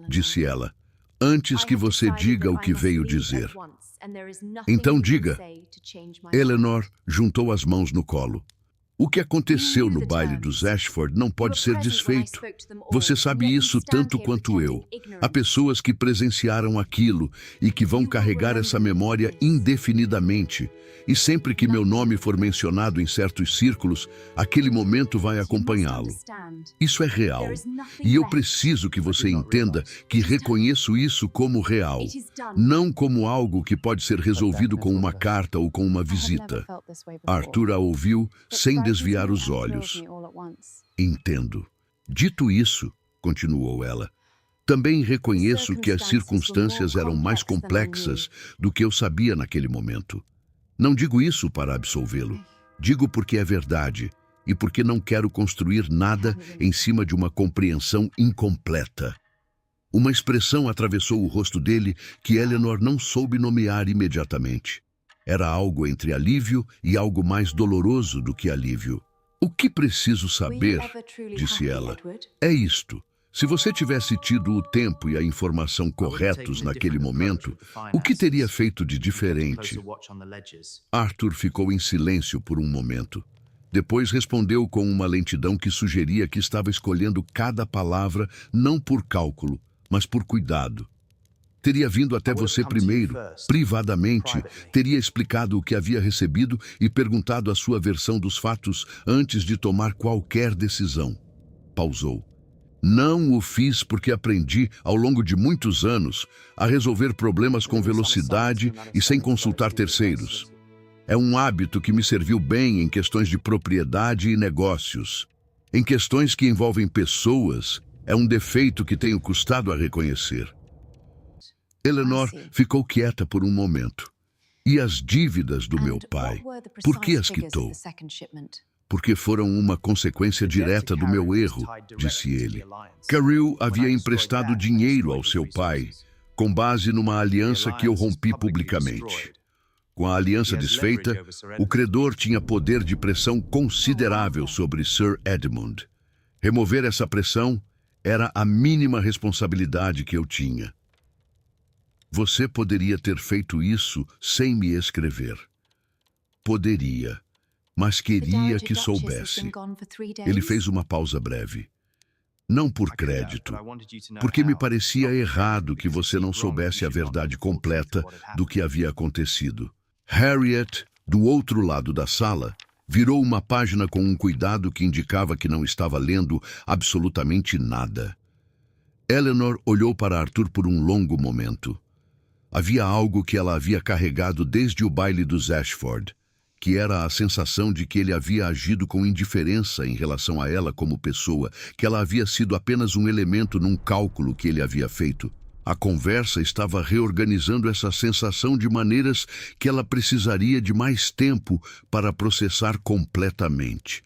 disse ela, "antes que você diga o que veio dizer." "Então diga." Eleanor juntou as mãos no colo. "O que aconteceu no baile dos Ashford não pode ser desfeito. Você sabe isso tanto quanto eu. Há pessoas que presenciaram aquilo e que vão carregar essa memória indefinidamente. E sempre que meu nome for mencionado em certos círculos, aquele momento vai acompanhá-lo. Isso é real. E eu preciso que você entenda que reconheço isso como real, não como algo que pode ser resolvido com uma carta ou com uma visita." Arthur a ouviu sem desviar os olhos. "Entendo. Dito isso", continuou ela, "também reconheço que as circunstâncias eram mais complexas do que eu sabia naquele momento. Não digo isso para absolvê-lo. Digo porque é verdade e porque não quero construir nada em cima de uma compreensão incompleta." Uma expressão atravessou o rosto dele que Eleanor não soube nomear imediatamente. Era algo entre alívio e algo mais doloroso do que alívio. "O que preciso saber", disse ela, "é isto. Se você tivesse tido o tempo e a informação corretos naquele momento, o que teria feito de diferente? Arthur ficou em silêncio por um momento. Depois respondeu com uma lentidão que sugeria que estava escolhendo cada palavra não por cálculo, mas por cuidado. Teria vindo até você primeiro, privadamente, teria explicado o que havia recebido e perguntado a sua versão dos fatos antes de tomar qualquer decisão. Pausou. Não o fiz porque aprendi, ao longo de muitos anos, a resolver problemas com velocidade e sem consultar terceiros. É um hábito que me serviu bem em questões de propriedade e negócios. Em questões que envolvem pessoas, é um defeito que tenho custado a reconhecer. Eleanor ficou quieta por um momento. E as dívidas do meu pai? Por que as quitou? Porque foram uma consequência direta do meu erro, disse ele. Caril havia emprestado dinheiro ao seu pai, com base numa aliança que eu rompi publicamente. Com a aliança desfeita, o credor tinha poder de pressão considerável sobre Sir Edmund. Remover essa pressão era a mínima responsabilidade que eu tinha. Você poderia ter feito isso sem me escrever. Poderia, mas queria que soubesse. Ele fez uma pausa breve. Não por crédito, porque me parecia errado que você não soubesse a verdade completa do que havia acontecido. Harriet, do outro lado da sala, virou uma página com um cuidado que indicava que não estava lendo absolutamente nada. Eleanor olhou para Arthur por um longo momento. Havia algo que ela havia carregado desde o baile dos Ashford, que era a sensação de que ele havia agido com indiferença em relação a ela como pessoa, que ela havia sido apenas um elemento num cálculo que ele havia feito. A conversa estava reorganizando essa sensação de maneiras que ela precisaria de mais tempo para processar completamente.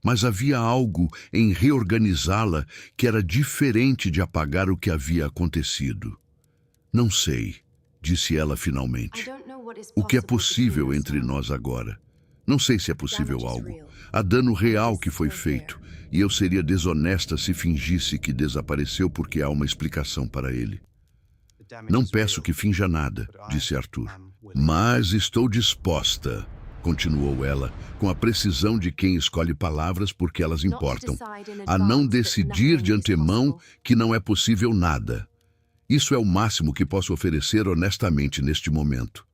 Mas havia algo em reorganizá-la que era diferente de apagar o que havia acontecido. Não sei, disse ela finalmente. O que é possível entre nós agora? Não sei se é possível algo. Há dano real que foi feito, e eu seria desonesta se fingisse que desapareceu porque há uma explicação para ele. Não peço que finja nada, disse Arthur. Mas estou disposta, continuou ela, com a precisão de quem escolhe palavras porque elas importam, a não decidir de antemão que não é possível nada. Isso é o máximo que posso oferecer honestamente neste momento.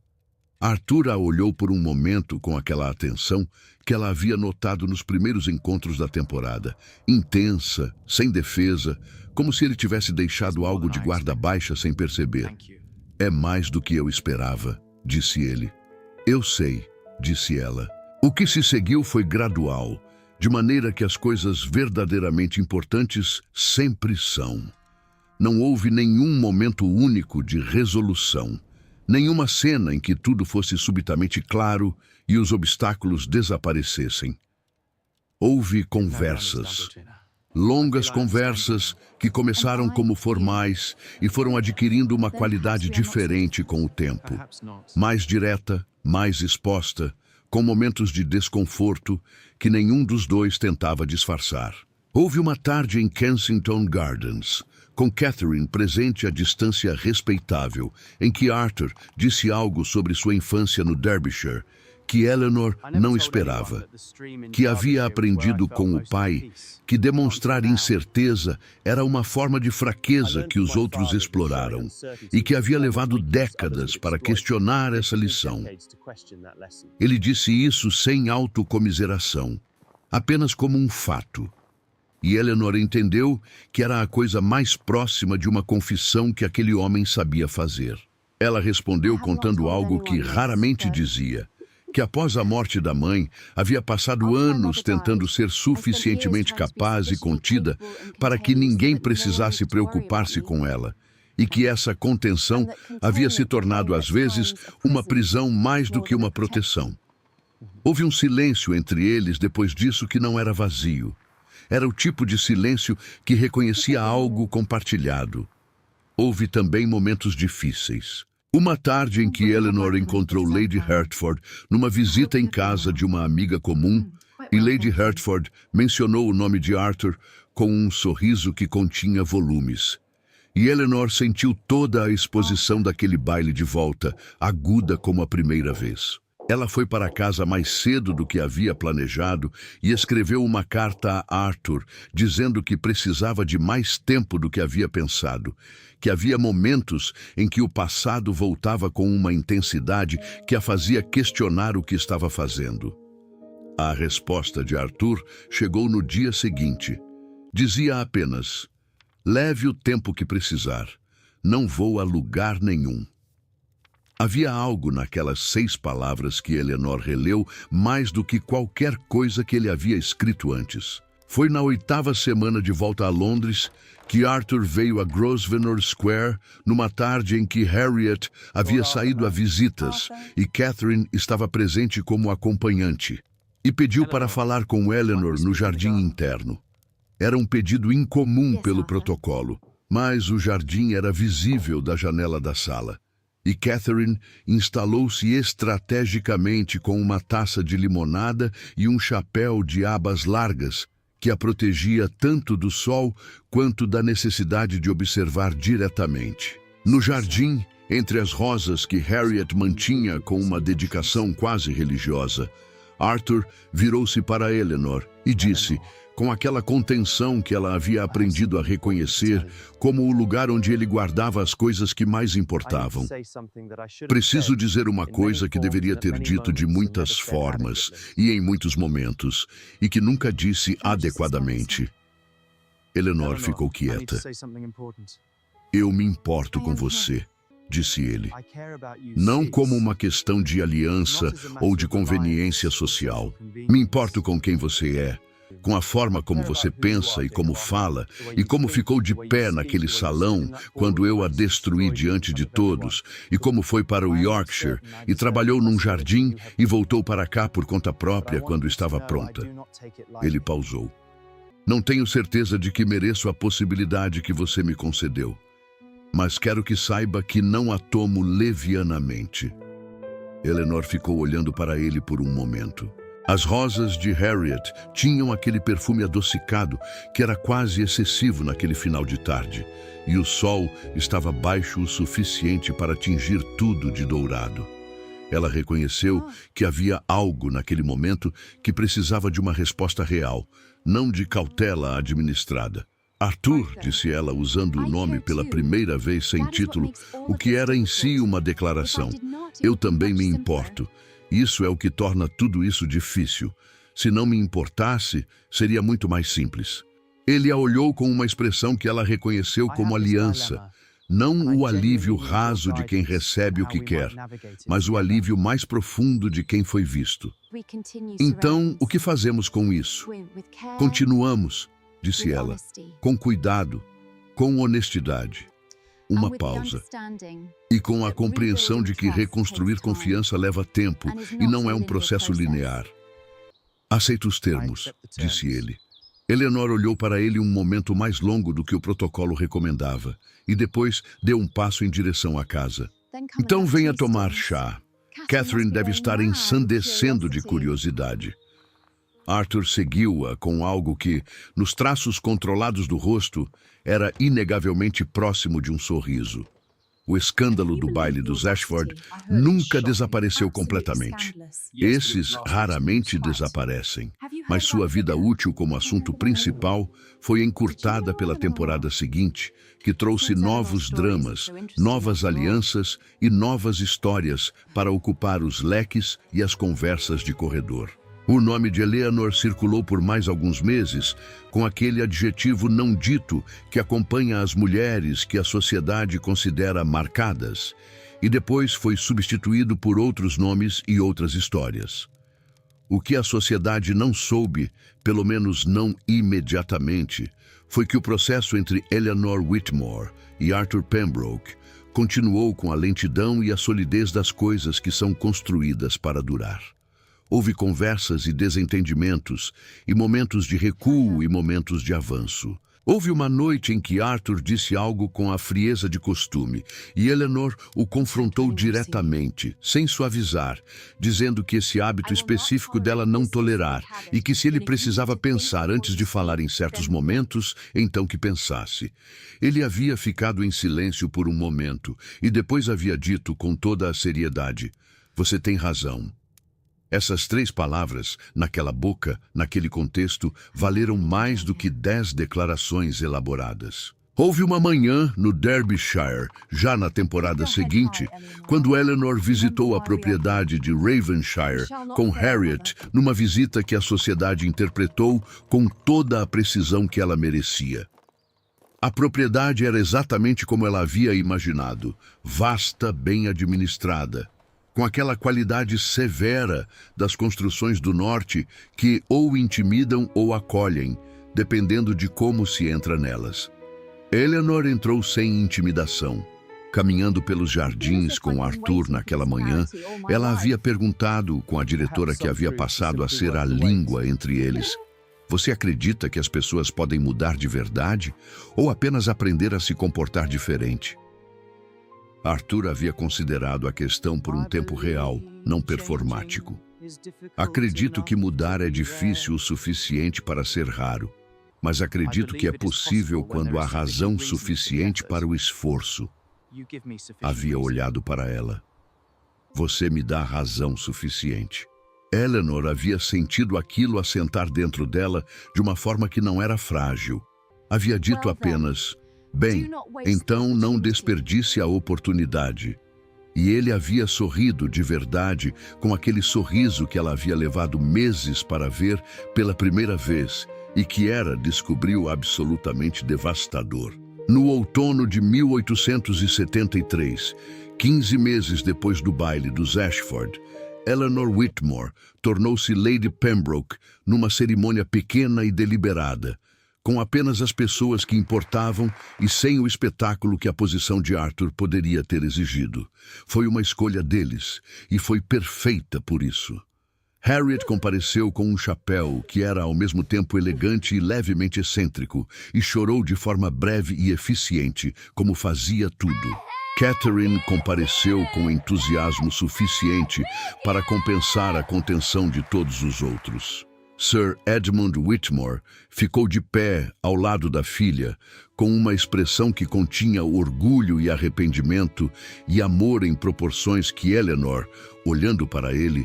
Arthur a olhou por um momento com aquela atenção que ela havia notado nos primeiros encontros da temporada, intensa, sem defesa, como se ele tivesse deixado algo de guarda baixa sem perceber. É mais do que eu esperava, disse ele. Eu sei, disse ela. O que se seguiu foi gradual, de maneira que as coisas verdadeiramente importantes sempre são. Não houve nenhum momento único de resolução, nenhuma cena em que tudo fosse subitamente claro e os obstáculos desaparecessem. Houve conversas, longas conversas que começaram como formais e foram adquirindo uma qualidade diferente com o tempo. Mais direta, mais exposta, com momentos de desconforto que nenhum dos dois tentava disfarçar. Houve uma tarde em Kensington Gardens, com Catherine presente à distância respeitável, em que Arthur disse algo sobre sua infância no Derbyshire, que Eleanor não esperava, que havia aprendido com o pai que demonstrar incerteza era uma forma de fraqueza que os outros exploraram e que havia levado décadas para questionar essa lição. Ele disse isso sem autocomiseração, apenas como um fato. E Eleanor entendeu que era a coisa mais próxima de uma confissão que aquele homem sabia fazer. Ela respondeu contando algo que raramente dizia, que após a morte da mãe, havia passado anos tentando ser suficientemente capaz e contida para que ninguém precisasse preocupar-se com ela, e que essa contenção havia se tornado, às vezes, uma prisão mais do que uma proteção. Houve um silêncio entre eles depois disso que não era vazio. Era o tipo de silêncio que reconhecia algo compartilhado. Houve também momentos difíceis. Uma tarde em que Eleanor encontrou Lady Hertford numa visita em casa de uma amiga comum, E Lady Hertford mencionou o nome de Arthur com um sorriso que continha volumes. E Eleanor sentiu toda a exposição daquele baile de volta, aguda como a primeira vez. Ela foi para casa mais cedo do que havia planejado e escreveu uma carta a Arthur, dizendo que precisava de mais tempo do que havia pensado, que havia momentos em que o passado voltava com uma intensidade que a fazia questionar o que estava fazendo. A resposta de Arthur chegou no dia seguinte. Dizia apenas: leve o tempo que precisar, não vou a lugar nenhum. Havia algo naquelas 6 palavras que Eleanor releu mais do que qualquer coisa que ele havia escrito antes. Foi na 8ª semana de volta a Londres que Arthur veio a Grosvenor Square numa tarde em que Harriet havia saído a visitas e Catherine estava presente como acompanhante, e pediu para falar com Eleanor no jardim interno. Era um pedido incomum pelo protocolo, mas o jardim era visível da janela da sala. E Catherine instalou-se estrategicamente com uma taça de limonada e um chapéu de abas largas que a protegia tanto do sol quanto da necessidade de observar diretamente. No jardim, entre as rosas que Harriet mantinha com uma dedicação quase religiosa, Arthur virou-se para Eleanor e disse, com aquela contenção que ela havia aprendido a reconhecer como o lugar onde ele guardava as coisas que mais importavam: preciso dizer uma coisa que deveria ter dito de muitas formas e em muitos momentos, e que nunca disse adequadamente. Eleanor ficou quieta. Eu me importo com você, disse ele. Não como uma questão de aliança ou de conveniência social. Me importo com quem você é, com a forma como você pensa e como fala, e como ficou de pé naquele salão quando eu a destruí diante de todos, e como foi para o Yorkshire, e trabalhou num jardim e voltou para cá por conta própria quando estava pronta. Ele pausou. Não tenho certeza de que mereço a possibilidade que você me concedeu, mas quero que saiba que não a tomo levianamente. Eleanor ficou olhando para ele por um momento. As rosas de Harriet tinham aquele perfume adocicado que era quase excessivo naquele final de tarde, e o sol estava baixo o suficiente para tingir tudo de dourado. Ela reconheceu que havia algo naquele momento que precisava de uma resposta real, não de cautela administrada. Arthur, disse ela, usando o nome pela primeira vez sem título, o que era em si uma declaração. Eu também me importo. Isso é o que torna tudo isso difícil. Se não me importasse, seria muito mais simples. Ele a olhou com uma expressão que ela reconheceu como aliança. Não o alívio raso de quem recebe o que quer, mas o alívio mais profundo de quem foi visto. Então, o que fazemos com isso? Continuamos, disse ela, com cuidado, com honestidade. Uma pausa. E com a compreensão de que reconstruir confiança leva tempo e não é um processo linear. Aceito os termos, disse ele. Eleanor olhou para ele um momento mais longo do que o protocolo recomendava e depois deu um passo em direção à casa. Então venha tomar chá. Catherine deve estar ensandecendo de curiosidade. Arthur seguiu-a com algo que, nos traços controlados do rosto, era inegavelmente próximo de um sorriso. O escândalo do baile dos Ashford nunca desapareceu completamente. Esses raramente desaparecem, mas sua vida útil como assunto principal foi encurtada pela temporada seguinte, que trouxe novos dramas, novas alianças e novas histórias para ocupar os leques e as conversas de corredor. O nome de Eleanor circulou por mais alguns meses, com aquele adjetivo não dito que acompanha as mulheres que a sociedade considera marcadas, e depois foi substituído por outros nomes e outras histórias. O que a sociedade não soube, pelo menos não imediatamente, foi que o processo entre Eleanor Whitmore e Arthur Pembroke continuou com a lentidão e a solidez das coisas que são construídas para durar. Houve conversas e desentendimentos, e momentos de recuo e momentos de avanço. Houve uma noite em que Arthur disse algo com a frieza de costume, e Eleanor o confrontou diretamente, sem suavizar, dizendo que esse hábito específico dela não tolerar, e que se ele precisava pensar antes de falar em certos momentos, então que pensasse. Ele havia ficado em silêncio por um momento, e depois havia dito com toda a seriedade: "Você tem razão." Essas 3 palavras, naquela boca, naquele contexto, valeram mais do que 10 declarações elaboradas. Houve uma manhã no Derbyshire, já na temporada seguinte, quando Eleanor visitou a propriedade de Ravenshire com Harriet numa visita que a sociedade interpretou com toda a precisão que ela merecia. A propriedade era exatamente como ela havia imaginado, vasta, bem administrada, com aquela qualidade severa das construções do norte que ou intimidam ou acolhem, dependendo de como se entra nelas. Eleanor entrou sem intimidação. Caminhando pelos jardins com Arthur naquela manhã, ela havia perguntado com a diretora que havia passado a ser a língua entre eles: "Você acredita que as pessoas podem mudar de verdade ou apenas aprender a se comportar diferente?" Arthur havia considerado a questão por um tempo real, não performático. "Acredito que mudar é difícil o suficiente para ser raro, mas acredito que é possível quando há razão suficiente para o esforço." Havia olhado para ela. "Você me dá razão suficiente." Eleanor havia sentido aquilo assentar dentro dela de uma forma que não era frágil. Havia dito apenas: "Bem, então não desperdice a oportunidade." E ele havia sorrido de verdade, com aquele sorriso que ela havia levado meses para ver pela primeira vez e que descobriu absolutamente devastador. No outono de 1873, 15 meses depois do baile dos Ashford, Eleanor Whitmore tornou-se Lady Pembroke numa cerimônia pequena e deliberada, com apenas as pessoas que importavam e sem o espetáculo que a posição de Arthur poderia ter exigido. Foi uma escolha deles, e foi perfeita por isso. Harriet compareceu com um chapéu que era ao mesmo tempo elegante e levemente excêntrico, e chorou de forma breve e eficiente, como fazia tudo. Catherine compareceu com entusiasmo suficiente para compensar a contenção de todos os outros. Sir Edmund Whitmore ficou de pé ao lado da filha, com uma expressão que continha orgulho e arrependimento e amor em proporções que Eleanor, olhando para ele,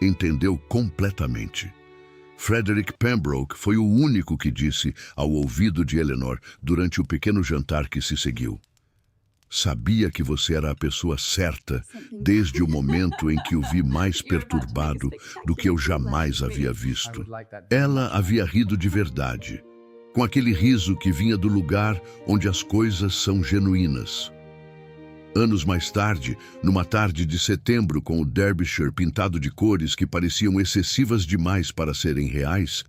entendeu completamente. Frederick Pembroke foi o único que disse ao ouvido de Eleanor durante o pequeno jantar que se seguiu: "Sabia que você era a pessoa certa desde o momento em que o vi mais perturbado do que eu jamais havia visto." Ela havia rido de verdade, com aquele riso que vinha do lugar onde as coisas são genuínas. Anos mais tarde, numa tarde de setembro com o Derbyshire pintado de cores que pareciam excessivas demais para serem reais,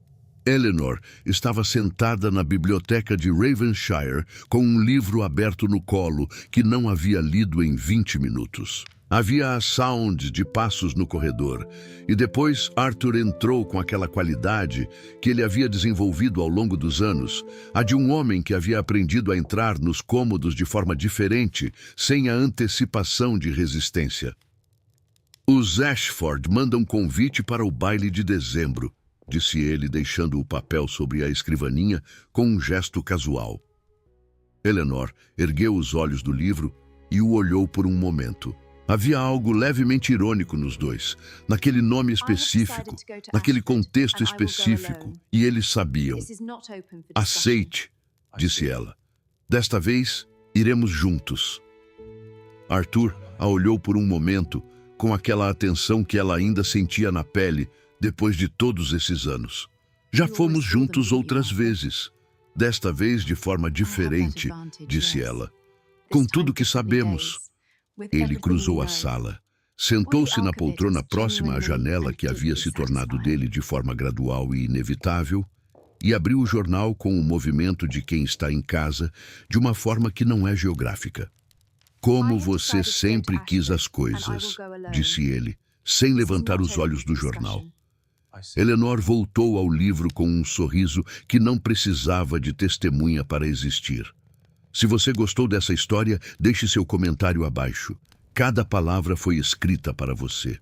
Eleanor estava sentada na biblioteca de Ravenshire com um livro aberto no colo que não havia lido em 20 minutos. Havia a sound de passos no corredor, e depois Arthur entrou com aquela qualidade que ele havia desenvolvido ao longo dos anos, a de um homem que havia aprendido a entrar nos cômodos de forma diferente, sem a antecipação de resistência. "Os Ashford mandam convite para o baile de dezembro", disse ele, deixando o papel sobre a escrivaninha com um gesto casual. Eleanor ergueu os olhos do livro e o olhou por um momento. Havia algo levemente irônico nos dois, naquele nome específico, naquele contexto específico, e eles sabiam. "Aceite", disse ela. "Desta vez, iremos juntos." Arthur a olhou por um momento, com aquela atenção que ela ainda sentia na pele depois de todos esses anos. "Já fomos juntos outras vezes, desta vez de forma diferente", disse ela. "Com tudo que sabemos." Ele cruzou a sala, sentou-se na poltrona próxima à janela que havia se tornado dele de forma gradual e inevitável, e abriu o jornal com o movimento de quem está em casa, de uma forma que não é geográfica. "Como você sempre quis as coisas", disse ele, sem levantar os olhos do jornal. Eleanor voltou ao livro com um sorriso que não precisava de testemunha para existir. Se você gostou dessa história, deixe seu comentário abaixo. Cada palavra foi escrita para você.